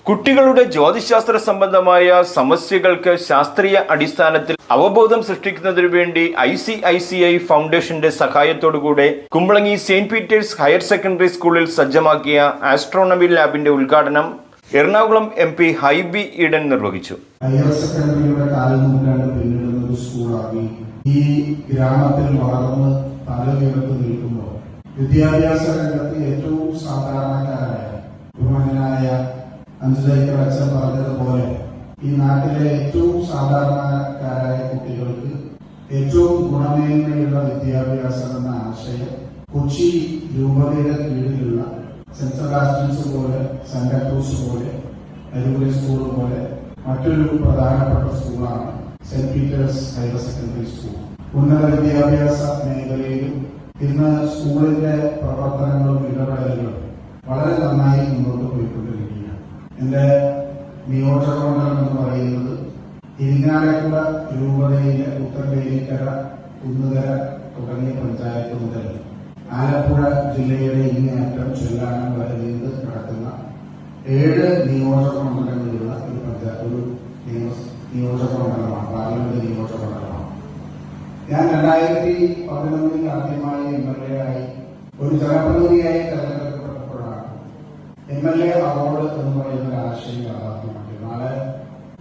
കുട്ടികളുടെ ജ്യോതിശാസ്ത്ര സംബന്ധമായ സമസ്യകൾക്ക് ശാസ്ത്രീയ അടിസ്ഥാനത്തിൽ അവബോധം സൃഷ്ടിക്കുന്നതിനു വേണ്ടി ICICI ഫൗണ്ടേഷന്റെ സഹായത്തോടുകൂടെ Kumbalangi saint Peter's higher secondary സ്കൂളിൽ സജ്ജമാക്കിയ ആസ്ട്രോണമി ലാബിന്റെ ഉദ്ഘാടനം എറണാകുളം MP ഹൈബി ഈഡൻ നിർവഹിച്ചു. ഹയർ സെക്കൻഡറിയുടെ കാലനൂറ്റാണ്ട് പിന്നിടുന്ന ഒരു സ്കൂളാക്കി ഈ ഗ്രാമത്തിൽ വളർന്ന് തലയുയർത്തി നിൽക്കുമ്പോൾ വിദ്യാഭ്യാസ രംഗത്ത് ഏറ്റവും സാധാരണക്കാരായ ബഹുമാനായ അഞ്ചുതൈക്കർ അച്ഛൻ പറഞ്ഞതുപോലെ ഈ നാട്ടിലെ ഏറ്റവും സാധാരണക്കാരായ കുട്ടികൾക്ക് ഏറ്റവും ഗുണമേന്മയുള്ള വിദ്യാഭ്യാസം എന്ന ആശയം കൊച്ചി രൂപതയുടെ കീഴിലുള്ള സെന്റ് സെബാസ്റ്റ്യൻസ് പോലെ സെന്റ് ക്രൂസ് പോലെ അരുവിളി സ്കൂൾ പോലെ മറ്റൊരു പ്രധാനപ്പെട്ട സ്കൂളാണ് saint Peter's higher secondary school. ഉന്നത വിദ്യാഭ്യാസ മേഖലയിലും ഇന്ന് സ്കൂളിന്റെ പ്രവർത്തനങ്ങളും ഇടപെടലുകളും വളരെ നന്നായി മുന്നോട്ട് പോയിക്കൊണ്ടിരിക്കുകയാണ്. എന്റെ നിയോജകമണ്ഡലം എന്ന് പറയുന്നത് ഇരിങ്ങാലക്കുട രൂപതയിലെ ഉത്തരവേലിക്കര, കുന്നുകര തുടങ്ങിയ പഞ്ചായത്ത് മുതൽ ആലപ്പുഴ ജില്ലയുടെ ഇങ്ങേയറ്റം ചെല്ലാനം വരെ നീണ്ടു കിടക്കുന്ന 7 നിയോജക മണ്ഡലങ്ങളുള്ള ഒരു നിയോജകമണ്ഡലമാണ്, പാർലമെന്റ് നിയോജകമണ്ഡലമാണ്. ഞാൻ 2011 ആദ്യമായി MLA ആയി ഒരു ജനപ്രതിനിധിയായി തെരഞ്ഞെടുക്കപ്പെട്ടപ്പോഴാണ് MLA അവാർഡ് എന്ന് പറയുന്ന ഒരു ആശയം യാഥാർത്ഥ്യമാക്കി. നാളെ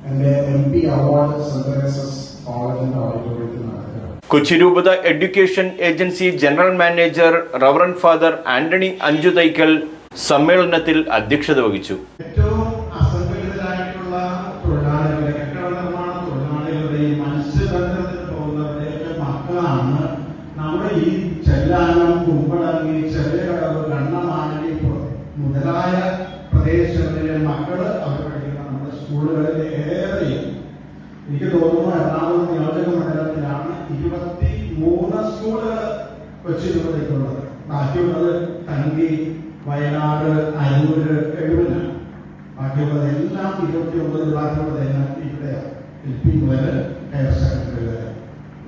എന്റെ MP അവാർഡ് സെന്റ് തെരേസസ് കോളേജിന്റെ ഓഡിറ്റോറിയത്തിൽ നടക്കുക. കൊച്ചി രൂപത education agency general manager reverend father Antony Anchuthaikal സമ്മേളനത്തിൽ അധ്യക്ഷത വഹിച്ചു. ഏറ്റവും അസംഘടിതരായിട്ടുള്ള തൊഴിലാളികളെ, കെട്ടിട നിർമ്മാണ തൊഴിലാളികളുടെയും മത്സ്യബന്ധനത്തിന് പോകുന്നവരുടെയൊക്കെ മക്കളാണ് നമ്മുടെ ഈ ചെല്ലാനം, കുമ്പളങ്ങി, ചെറിയകടവ്, കണ്ണമാണി മുതലായ പ്രദേശങ്ങളിലെ മക്കള് അവർ പഠിക്കുന്ന നമ്മുടെ സ്കൂളുകളിലെ ഏറെയും എനിക്ക് തോന്നുന്നു എറണാകുളം നിയോജക മണ്ഡലത്തിലാണ് 23 സ്കൂളുകൾ കൊച്ചി രൂപതയ്ക്കുള്ളത്. ബാക്കിയുള്ളത് കണ്ടി, വയനാട്, അരൂര്, എഴുപതിനാണ്. ബാക്കിയുള്ളത് എല്ലാം 29 ബാക്കിയുള്ളത് എല്ലാം ഇവിടെയാണ്. LP മുതൽ ഹയർ സെക്കൻഡറി വരെ.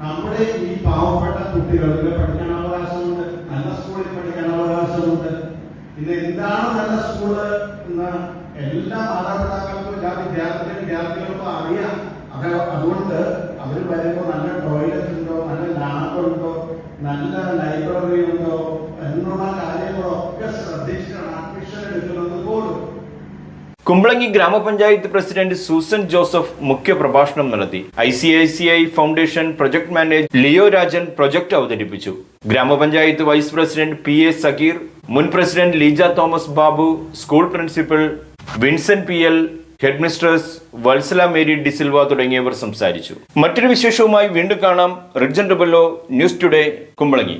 നമ്മുടെ ഈ പാവപ്പെട്ട കുട്ടികൾക്ക് പഠിക്കാൻ അവകാശമുണ്ട്, നല്ല സ്കൂളിൽ പഠിക്കാൻ അവകാശമുണ്ട്. ഇത് എന്താണ് നല്ല സ്കൂള് എന്ന് എല്ലാ മാതാപിതാക്കൾക്കും എല്ലാ വിദ്യാർത്ഥികൾക്കും അറിയാം. അതുകൊണ്ട് അവർ വരുമ്പോൾ നല്ല ടോയ്ലറ്റ് ഉണ്ടോ, നല്ല ലാബ് ഉണ്ടോ, നല്ല ലൈബ്രറി ഉണ്ടോ എന്നുള്ള കാര്യങ്ങളൊക്കെ ശ്രദ്ധിച്ചിട്ടാണ് അഡ്മിഷൻ എടുക്കുന്നത് പോലും. കുമ്പളങ്ങി ഗ്രാമപഞ്ചായത്ത് പ്രസിഡന്റ് സൂസൻ ജോസഫ് മുഖ്യപ്രഭാഷണം നടത്തി. ICICI foundation project manager Leo Rajan project അവതരിപ്പിച്ചു. ഗ്രാമപഞ്ചായത്ത് വൈസ് പ്രസിഡന്റ് PA സഗീർ, മുൻ president Leeja Thomas Babu, school principal Vincent PL, headmistress Valsala Mary D'Silva തുടങ്ങിയവർ സംസാരിച്ചു. മറ്റൊരു വിശേഷവുമായി വീണ്ടും കാണാം. റിഡ്ജൻ ഡബല്ലോ, ന്യൂസ് ടുഡേ, കുമ്പളങ്ങി.